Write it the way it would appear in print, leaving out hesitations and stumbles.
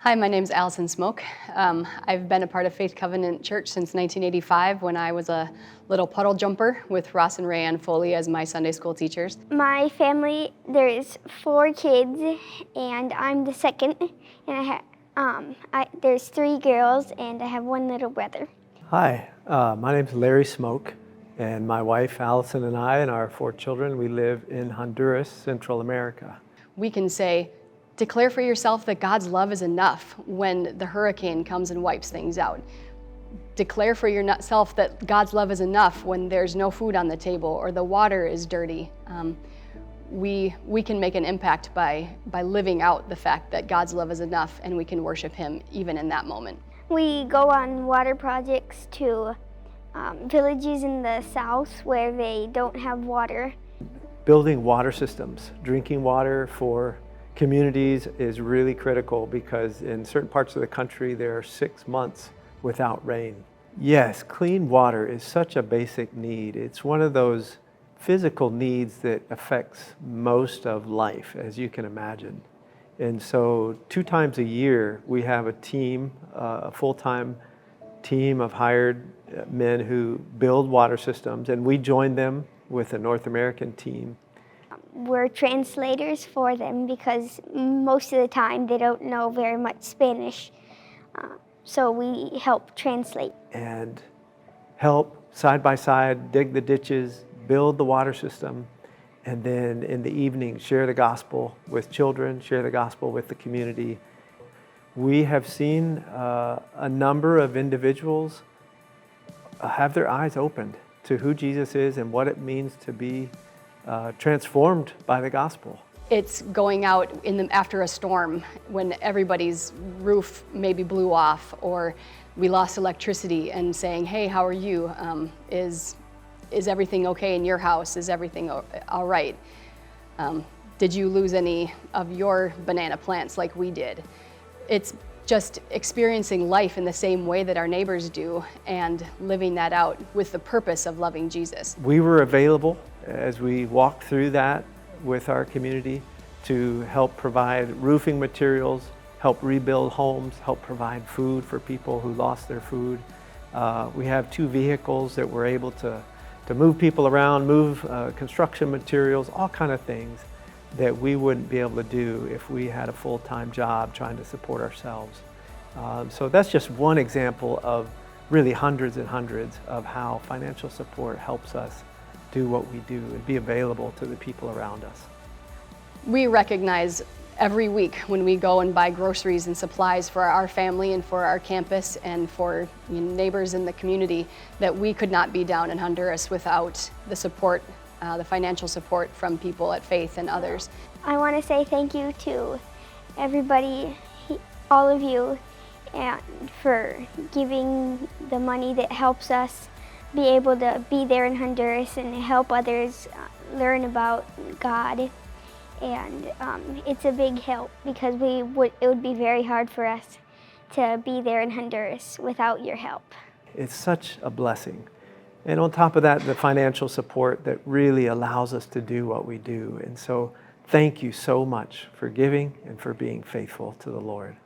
Hi, my name's Allison Smoak. I've been a part of Faith Covenant Church since 1985 when I was a little puddle jumper with Ross and Rayanne Foley as my Sunday school teachers. My family, there's 4 kids, and I'm the second, and there's 3 girls, and I have 1 little brother. Hi, my name's Larry Smoak, and my wife Allison and I and our 4 children, we live in Honduras, Central America. We can say, declare for yourself that God's love is enough when the hurricane comes and wipes things out. Declare for yourself that God's love is enough when there's no food on the table or the water is dirty. We can make an impact by living out the fact that God's love is enough, and we can worship Him even in that moment. We go on water projects to villages in the south where they don't have water. Building water systems, drinking water for communities is really critical because in certain parts of the country there are 6 months without rain. Yes, clean water is such a basic need. It's one of those physical needs that affects most of life, as you can imagine. And so 2 times a year we have a team, a full-time team of hired men who build water systems, and we join them with a North American team. We're translators for them because most of the time they don't know very much Spanish. So we help translate. And help side by side dig the ditches, build the water system, and then in the evening share the gospel with children, share the gospel with the community. We have seen a number of individuals have their eyes opened to who Jesus is and what it means to be transformed by the gospel. It's going out after a storm when everybody's roof maybe blew off or we lost electricity and saying, hey, how are you? Is everything okay in your house? Is everything all right? Did you lose any of your banana plants like we did? It's just experiencing life in the same way that our neighbors do and living that out with the purpose of loving Jesus. We were available as we walked through that with our community to help provide roofing materials, help rebuild homes, help provide food for people who lost their food. We have 2 vehicles that were able to move people around, move construction materials, all kind of things that we wouldn't be able to do if we had a full-time job trying to support ourselves. So that's just one example of really hundreds and hundreds of how financial support helps us do what we do and be available to the people around us. We recognize every week when we go and buy groceries and supplies for our family and for our campus and for neighbors in the community that we could not be down in Honduras without the support, the financial support from people at Faith and others. I want to say thank you to everybody, all of you, and for giving the money that helps us be able to be there in Honduras and help others learn about God. And it's a big help because it would be very hard for us to be there in Honduras without your help. It's such a blessing. And on top of that, the financial support that really allows us to do what we do. And so thank you so much for giving and for being faithful to the Lord.